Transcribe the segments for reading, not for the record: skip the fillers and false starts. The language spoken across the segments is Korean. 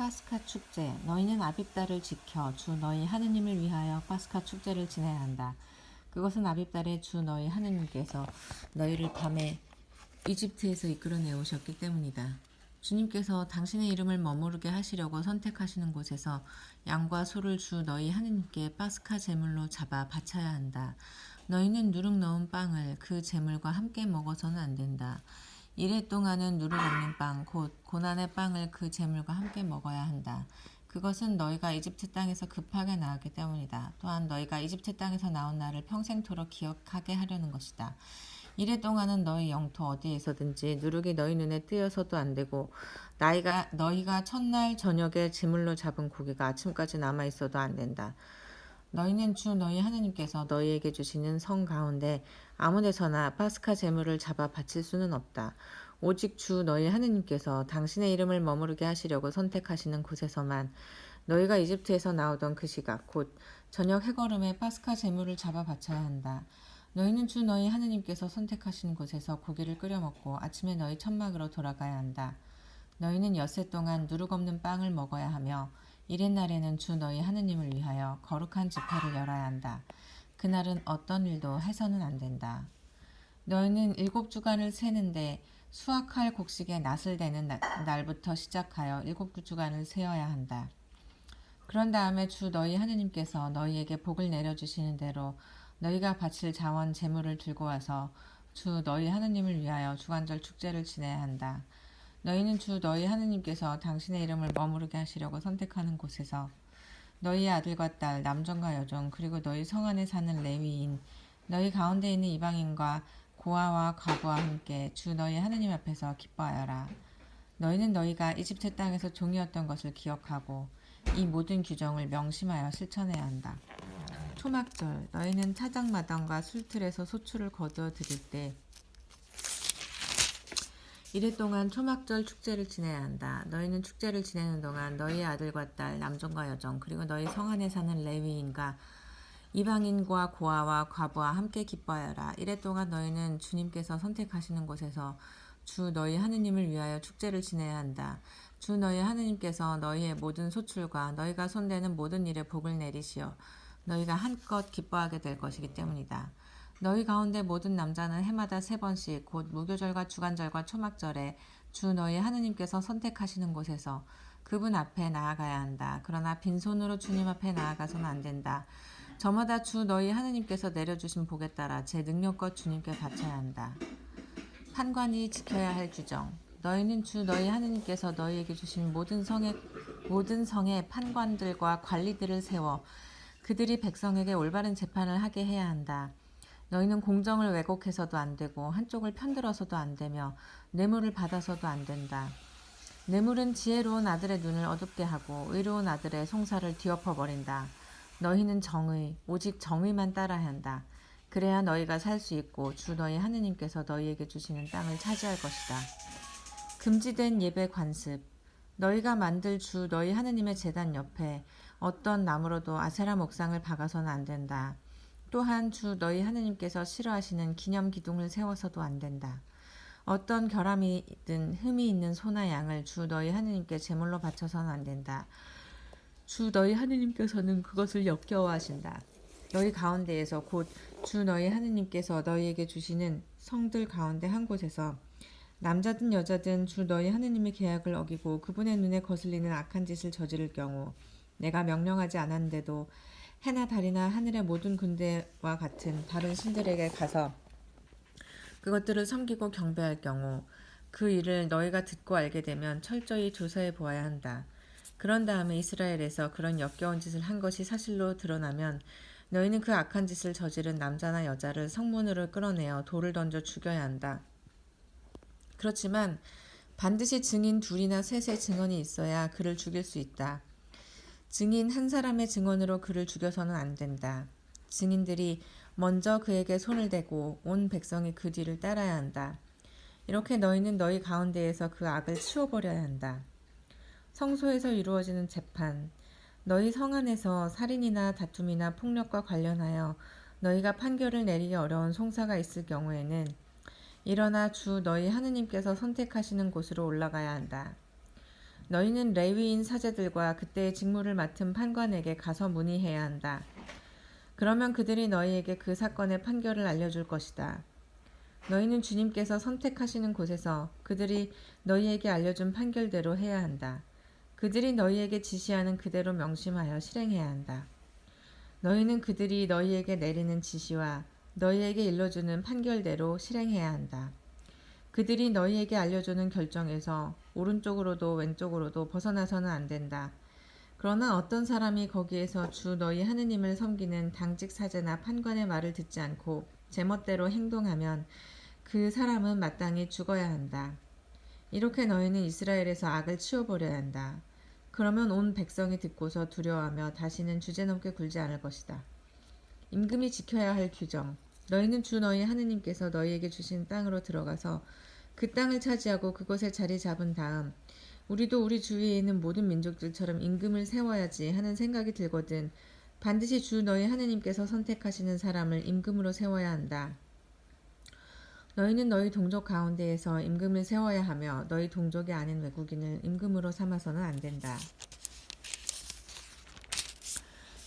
파스카 축제. 너희는 아빕달을 지켜 주 너희 하느님을 위하여 파스카 축제를 지내야 한다. 그것은 아빕달에 주 너희 하느님께서 너희를 밤에 이집트에서 이끌어내 오셨기 때문이다. 주님께서 당신의 이름을 머무르게 하시려고 선택하시는 곳에서 양과 소를 주 너희 하느님께 파스카 제물로 잡아 바쳐야 한다. 너희는 누룩 넣은 빵을 그 제물과 함께 먹어서는 안 된다. 이래 동안은 누룩 없는 빵, 곧 고난의 빵을 그 제물과 함께 먹어야 한다. 그것은 너희가 이집트 땅에서 급하게 나왔기 때문이다. 또한 너희가 이집트 땅에서 나온 날을 평생토록 기억하게 하려는 것이다. 이래 동안은 너희 영토 어디에서든지 누룩이 너희 눈에 띄어서도 안 되고 너희가 첫날 저녁에 제물로 잡은 고기가 아침까지 남아 있어도 안 된다. 너희는 주 너희 하느님께서 너희에게 주시는 성 가운데 아무 데서나 파스카 제물을 잡아 바칠 수는 없다. 오직 주 너희 하느님께서 당신의 이름을 머무르게 하시려고 선택하시는 곳에서만 너희가 이집트에서 나오던 그 시각 곧 저녁 해걸음에 파스카 제물을 잡아 바쳐야 한다. 너희는 주 너희 하느님께서 선택하신 곳에서 고기를 끓여 먹고 아침에 너희 천막으로 돌아가야 한다. 너희는 엿새 동안 누룩 없는 빵을 먹어야 하며 이튿날에는 주 너희 하느님을 위하여 거룩한 집회를 열어야 한다. 그날은 어떤 일도 해서는 안 된다. 너희는 7주간을 세는데 수확할 곡식에 낫을 대는 날부터 시작하여 7주간을 세어야 한다. 그런 다음에 주 너희 하느님께서 너희에게 복을 내려주시는 대로 너희가 바칠 자원 제물을 들고 와서 주 너희 하느님을 위하여 주간절 축제를 지내야 한다. 너희는 주 너희 하느님께서 당신의 이름을 머무르게 하시려고 선택하는 곳에서 너희의 아들과 딸, 남종과 여종, 그리고 너희 성 안에 사는 레위인, 너희 가운데 있는 이방인과 고아와 과부와 함께 주 너희 하느님 앞에서 기뻐하여라. 너희는 너희가 이집트 땅에서 종이었던 것을 기억하고 이 모든 규정을 명심하여 실천해야 한다. 초막절. 너희는 타작마당과 술틀에서 소출을 거두어 드릴 때 이래 동안 초막절 축제를 지내야 한다. 너희는 축제를 지내는 동안 너희의 아들과 딸, 남종과 여종, 그리고 너희 성 안에 사는 레위인과 이방인과 고아와 과부와 함께 기뻐하여라. 이래 동안 너희는 주님께서 선택하시는 곳에서 주 너희 하느님을 위하여 축제를 지내야 한다. 주 너희 하느님께서 너희의 모든 소출과 너희가 손대는 모든 일에 복을 내리시어 너희가 한껏 기뻐하게 될 것이기 때문이다. 너희 가운데 모든 남자는 해마다 3번씩 곧 무교절과 주간절과 초막절에 주 너희 하느님께서 선택하시는 곳에서 그분 앞에 나아가야 한다. 그러나 빈손으로 주님 앞에 나아가서는 안 된다. 저마다 주 너희 하느님께서 내려주신 복에 따라 제 능력껏 주님께 바쳐야 한다. 판관이 지켜야 할 규정. 너희는 주 너희 하느님께서 너희에게 주신 모든 성의 판관들과 관리들을 세워 그들이 백성에게 올바른 재판을 하게 해야 한다. 너희는 공정을 왜곡해서도 안 되고 한쪽을 편들어서도 안 되며 뇌물을 받아서도 안 된다. 뇌물은 지혜로운 아들의 눈을 어둡게 하고 의로운 아들의 송사를 뒤엎어버린다. 너희는 오직 정의만 따라야 한다. 그래야 너희가 살 수 있고 주 너희 하느님께서 너희에게 주시는 땅을 차지할 것이다. 금지된 예배 관습. 너희가 만들 주 너희 하느님의 제단 옆에 어떤 나무로도 아세라 목상을 박아서는 안 된다. 또한 주 너희 하느님께서 싫어하시는 기념 기둥을 세워서도 안 된다. 어떤 결함이든 흠이 있는 소나 양을 주 너희 하느님께 제물로 바쳐서는 안 된다. 주 너희 하느님께서는 그것을 역겨워하신다. 너희 가운데에서 곧 주 너희 하느님께서 너희에게 주시는 성들 가운데 한 곳에서 남자든 여자든 주 너희 하느님의 계약을 어기고 그분의 눈에 거슬리는 악한 짓을 저지를 경우 내가 명령하지 않았는데도 해나 달이나 하늘의 모든 군대와 같은 다른 신들에게 가서 그것들을 섬기고 경배할 경우 그 일을 너희가 듣고 알게 되면 철저히 조사해 보아야 한다. 그런 다음에 이스라엘에서 그런 역겨운 짓을 한 것이 사실로 드러나면 너희는 그 악한 짓을 저지른 남자나 여자를 성문으로 끌어내어 돌을 던져 죽여야 한다. 그렇지만 반드시 증인 2이나 3의 증언이 있어야 그를 죽일 수 있다. 증인 한 사람의 증언으로 그를 죽여서는 안 된다. 증인들이 먼저 그에게 손을 대고 온 백성이 그 뒤를 따라야 한다. 이렇게 너희는 너희 가운데에서 그 악을 치워버려야 한다. 성소에서 이루어지는 재판. 너희 성 안에서 살인이나 다툼이나 폭력과 관련하여 너희가 판결을 내리기 어려운 송사가 있을 경우에는 일어나 주 너희 하느님께서 선택하시는 곳으로 올라가야 한다. 너희는 레위인 사제들과 그때의 직무를 맡은 판관에게 가서 문의해야 한다. 그러면 그들이 너희에게 그 사건의 판결을 알려줄 것이다. 너희는 주님께서 선택하시는 곳에서 그들이 너희에게 알려준 판결대로 해야 한다. 그들이 너희에게 지시하는 그대로 명심하여 실행해야 한다. 너희는 그들이 너희에게 내리는 지시와 너희에게 일러주는 판결대로 실행해야 한다. 그들이 너희에게 알려주는 결정에서 오른쪽으로도 왼쪽으로도 벗어나서는 안 된다. 그러나 어떤 사람이 거기에서 주 너희 하느님을 섬기는 당직 사제나 판관의 말을 듣지 않고 제멋대로 행동하면 그 사람은 마땅히 죽어야 한다. 이렇게 너희는 이스라엘에서 악을 치워버려야 한다. 그러면 온 백성이 듣고서 두려워하며 다시는 주제넘게 굴지 않을 것이다. 임금이 지켜야 할 규정. 너희는 주 너희 하느님께서 너희에게 주신 땅으로 들어가서 그 땅을 차지하고 그곳에 자리 잡은 다음 우리도 우리 주위에 있는 모든 민족들처럼 임금을 세워야지 하는 생각이 들거든 반드시 주 너희 하느님께서 선택하시는 사람을 임금으로 세워야 한다. 너희는 너희 동족 가운데에서 임금을 세워야 하며 너희 동족이 아닌 외국인을 임금으로 삼아서는 안 된다.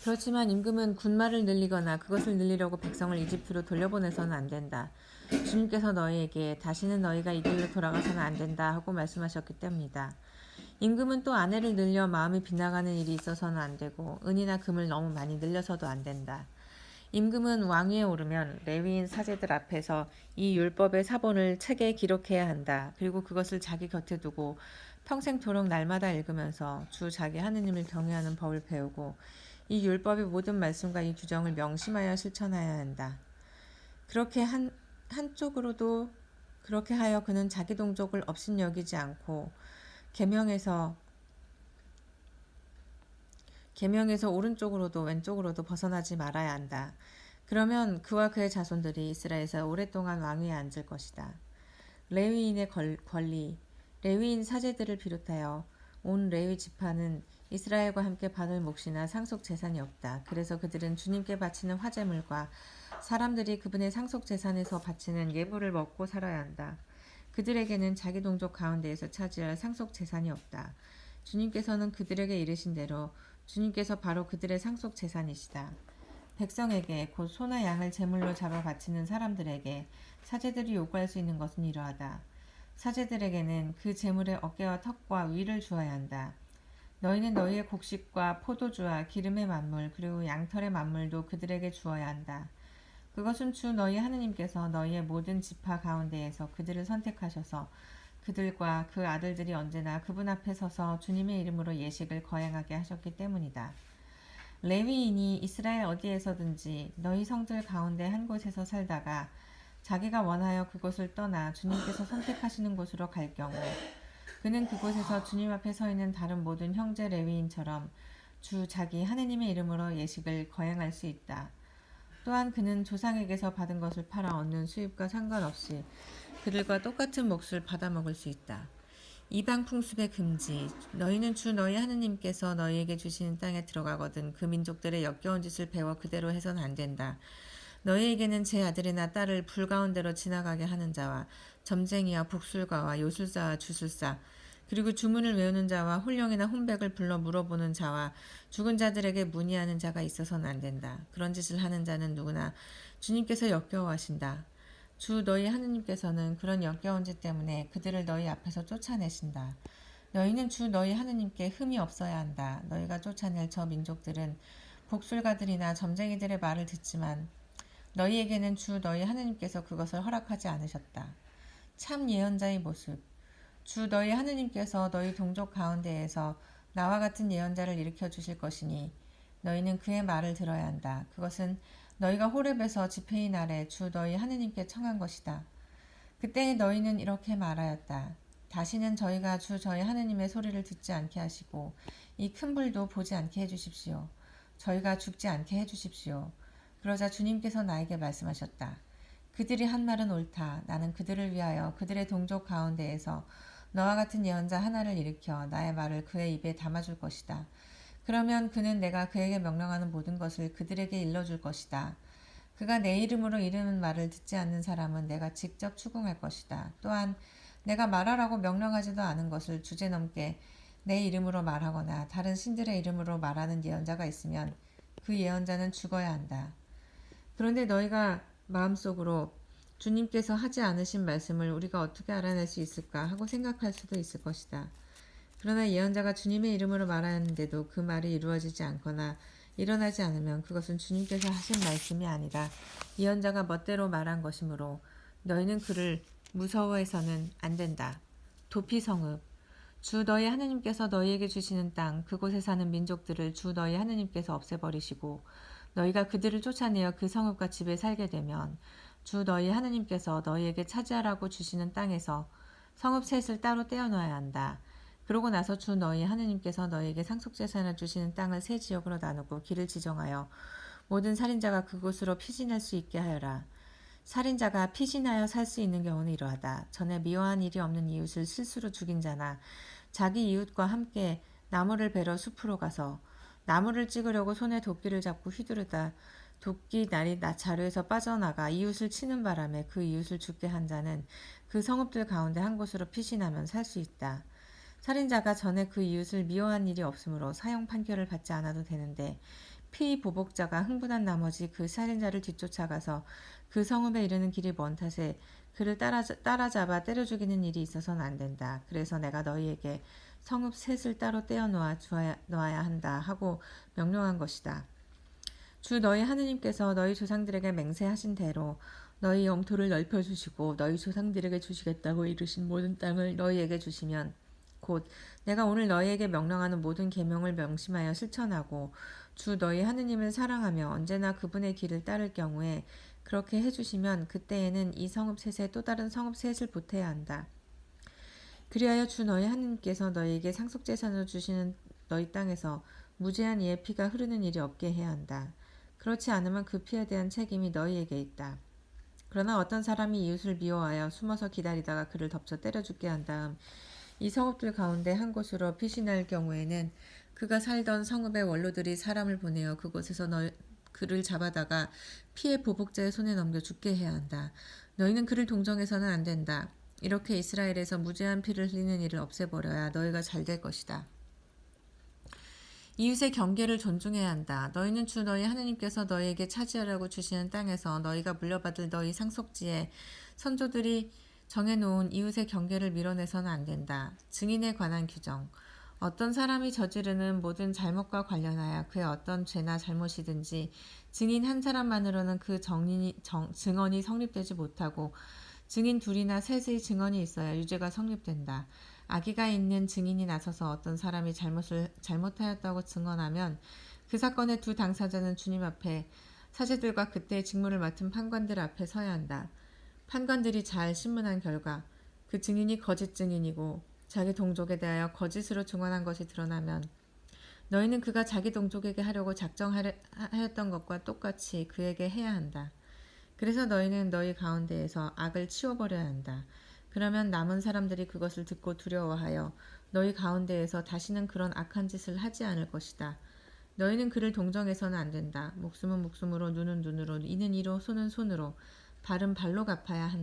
그렇지만 임금은 군마를 늘리거나 그것을 늘리려고 백성을 이집트로 돌려보내서는 안 된다. 주님께서 너희에게 다시는 너희가 이 길로 돌아가서는 안 된다 하고 말씀하셨기 때문이다. 임금은 또 아내를 늘려 마음이 빗나가는 일이 있어서는 안 되고 은이나 금을 너무 많이 늘려서도 안 된다. 임금은 왕위에 오르면 레위인 사제들 앞에서 이 율법의 사본을 책에 기록해야 한다. 그리고 그것을 자기 곁에 두고 평생토록 날마다 읽으면서 주 자기 하느님을 경외하는 법을 배우고 이 율법의 모든 말씀과 이 규정을 명심하여 실천해야 한다. 그렇게 한쪽으로도 그렇게 하여 그는 자기 동족을 업신여기지 않고 계명에서 오른쪽으로도 왼쪽으로도 벗어나지 말아야 한다. 그러면 그와 그의 자손들이 이스라엘에서 오랫동안 왕위에 앉을 것이다. 레위인의 권리. 레위인 사제들을 비롯하여 온 레위 지파는 이스라엘과 함께 받을 몫이나 상속 재산이 없다. 그래서 그들은 주님께 바치는 화제물과 사람들이 그분의 상속 재산에서 바치는 예물을 먹고 살아야 한다. 그들에게는 자기 동족 가운데에서 차지할 상속 재산이 없다. 주님께서는 그들에게 이르신 대로 주님께서 바로 그들의 상속 재산이시다. 백성에게 곧 소나 양을 제물로 잡아 바치는 사람들에게 사제들이 요구할 수 있는 것은 이러하다. 사제들에게는 그 제물의 어깨와 턱과 위를 주어야 한다. 너희는 너희의 곡식과 포도주와 기름의 만물 그리고 양털의 만물도 그들에게 주어야 한다. 그것은 주 너희 하느님께서 너희의 모든 지파 가운데에서 그들을 선택하셔서 그들과 그 아들들이 언제나 그분 앞에 서서 주님의 이름으로 예식을 거행하게 하셨기 때문이다. 레위인이 이스라엘 어디에서든지 너희 성들 가운데 한 곳에서 살다가 자기가 원하여 그곳을 떠나 주님께서 선택하시는 곳으로 갈 경우 그는 그곳에서 주님 앞에 서 있는 다른 모든 형제 레위인처럼 주 자기 하느님의 이름으로 예식을 거행할 수 있다. 또한 그는 조상에게서 받은 것을 팔아 얻는 수입과 상관없이 그들과 똑같은 몫을 받아먹을 수 있다. 이방 풍습의 금지. 너희는 주 너희 하느님께서 너희에게 주시는 땅에 들어가거든 그 민족들의 역겨운 짓을 배워 그대로 해서는 안 된다. 너희에게는 제 아들이나 딸을 불 가운데로 지나가게 하는 자와 점쟁이와 복술가와 요술사와 주술사 그리고 주문을 외우는 자와 홀령이나 혼백을 불러 물어보는 자와 죽은 자들에게 문의하는 자가 있어서는 안 된다. 그런 짓을 하는 자는 누구나 주님께서 역겨워하신다. 주 너희 하느님께서는 그런 역겨운 짓 때문에 그들을 너희 앞에서 쫓아내신다. 너희는 주 너희 하느님께 흠이 없어야 한다. 너희가 쫓아낼 저 민족들은 복술가들이나 점쟁이들의 말을 듣지만 너희에게는 주 너희 하느님께서 그것을 허락하지 않으셨다. 참 예언자의 모습. 주 너희 하느님께서 너희 동족 가운데에서 나와 같은 예언자를 일으켜 주실 것이니 너희는 그의 말을 들어야 한다. 그것은 너희가 호렙에서 집회의 날에 주 너희 하느님께 청한 것이다. 그때 너희는 이렇게 말하였다. 다시는 저희가 주 저희 하느님의 소리를 듣지 않게 하시고 이 큰 불도 보지 않게 해주십시오. 저희가 죽지 않게 해주십시오. 그러자 주님께서 나에게 말씀하셨다. 그들이 한 말은 옳다. 나는 그들을 위하여 그들의 동족 가운데에서 너와 같은 예언자 하나를 일으켜 나의 말을 그의 입에 담아줄 것이다. 그러면 그는 내가 그에게 명령하는 모든 것을 그들에게 일러줄 것이다. 그가 내 이름으로 이르는 말을 듣지 않는 사람은 내가 직접 추궁할 것이다. 또한 내가 말하라고 명령하지도 않은 것을 주제넘게 내 이름으로 말하거나 다른 신들의 이름으로 말하는 예언자가 있으면 그 예언자는 죽어야 한다. 그런데 너희가 마음속으로 주님께서 하지 않으신 말씀을 우리가 어떻게 알아낼 수 있을까 하고 생각할 수도 있을 것이다. 그러나 예언자가 주님의 이름으로 말하는데도 그 말이 이루어지지 않거나 일어나지 않으면 그것은 주님께서 하신 말씀이 아니라 예언자가 멋대로 말한 것이므로 너희는 그를 무서워해서는 안 된다. 도피성읍 주 너희 하느님께서 너희에게 주시는 땅 그곳에 사는 민족들을 주 너희 하느님께서 없애버리시고 너희가 그들을 쫓아내어 그 성읍과 집에 살게 되면 주 너희 하느님께서 너희에게 차지하라고 주시는 땅에서 성읍 셋을 따로 떼어놓아야 한다. 그러고 나서 주 너희 하느님께서 너희에게 상속재산을 주시는 땅을 세 지역으로 나누고 길을 지정하여 모든 살인자가 그곳으로 피신할 수 있게 하여라. 살인자가 피신하여 살 수 있는 경우는 이러하다. 전에 미워한 일이 없는 이웃을 실수로 죽인 자나 자기 이웃과 함께 나무를 베러 숲으로 가서 나무를 찍으려고 손에 도끼를 잡고 휘두르다 도끼 날이 자루에서 빠져나가 이웃을 치는 바람에 그 이웃을 죽게 한 자는 그 성읍들 가운데 한 곳으로 피신하면 살 수 있다. 살인자가 전에 그 이웃을 미워한 일이 없으므로 사형 판결을 받지 않아도 되는데 피보복자가 흥분한 나머지 그 살인자를 뒤쫓아가서 그 성읍에 이르는 길이 먼 탓에 그를 따라잡아 때려 죽이는 일이 있어서는 안 된다. 그래서 내가 너희에게 성읍 셋을 따로 떼어 놓아야 한다 하고 명령한 것이다. 주 너희 하느님께서 너희 조상들에게 맹세하신 대로 너희 영토를 넓혀주시고 너희 조상들에게 주시겠다고 이르신 모든 땅을 너희에게 주시면 곧 내가 오늘 너희에게 명령하는 모든 계명을 명심하여 실천하고 주 너희 하느님을 사랑하며 언제나 그분의 길을 따를 경우에 그렇게 해주시면 그때에는 이 성읍 셋에 또 다른 성읍 셋을 보태야 한다. 그리하여 주 너희 하느님께서 너희에게 상속재산으로 주시는 너희 땅에서 무죄한 이의 피가 흐르는 일이 없게 해야 한다. 그렇지 않으면 그 피에 대한 책임이 너희에게 있다. 그러나 어떤 사람이 이웃을 미워하여 숨어서 기다리다가 그를 덮쳐 때려 죽게 한 다음 이 성읍들 가운데 한 곳으로 피신할 경우에는 그가 살던 성읍의 원로들이 사람을 보내어 그곳에서 그를 잡아다가 피해 보복자의 손에 넘겨 죽게 해야 한다. 너희는 그를 동정해서는 안 된다. 이렇게 이스라엘에서 무죄한 피를 흘리는 일을 없애버려야 너희가 잘 될 것이다. 이웃의 경계를 존중해야 한다. 너희는 주 너희 하느님께서 너희에게 차지하라고 주시는 땅에서 너희가 물려받을 너희 상속지에 선조들이 정해놓은 이웃의 경계를 밀어내서는 안 된다. 증인에 관한 규정. 어떤 사람이 저지르는 모든 잘못과 관련하여 그의 어떤 죄나 잘못이든지 증인 한 사람만으로는 그 증언이 성립되지 못하고 증인 둘이나 셋의 증언이 있어야 유죄가 성립된다. 악의가 있는 증인이 나서서 어떤 사람이 잘못하였다고 증언하면 그 사건의 두 당사자는 주님 앞에 사제들과 그때의 직무를 맡은 판관들 앞에 서야 한다. 판관들이 잘 신문한 결과 그 증인이 거짓 증인이고 자기 동족에 대하여 거짓으로 증언한 것이 드러나면 너희는 그가 자기 동족에게 하려고 작정하였던 것과 똑같이 그에게 해야 한다. 그래서 너희는 너희 가운데에서 악을 치워버려야 한다. 그러면 남은 사람들이 그것을 듣고 두려워하여 너희 가운데에서 다시는 그런 악한 짓을 하지 않을 것이다. 너희는 그를 동정해서는 안 된다. 목숨은 목숨으로 눈은 눈으로 이는 이로 손은 손으로 발은 발로 갚아야 한다.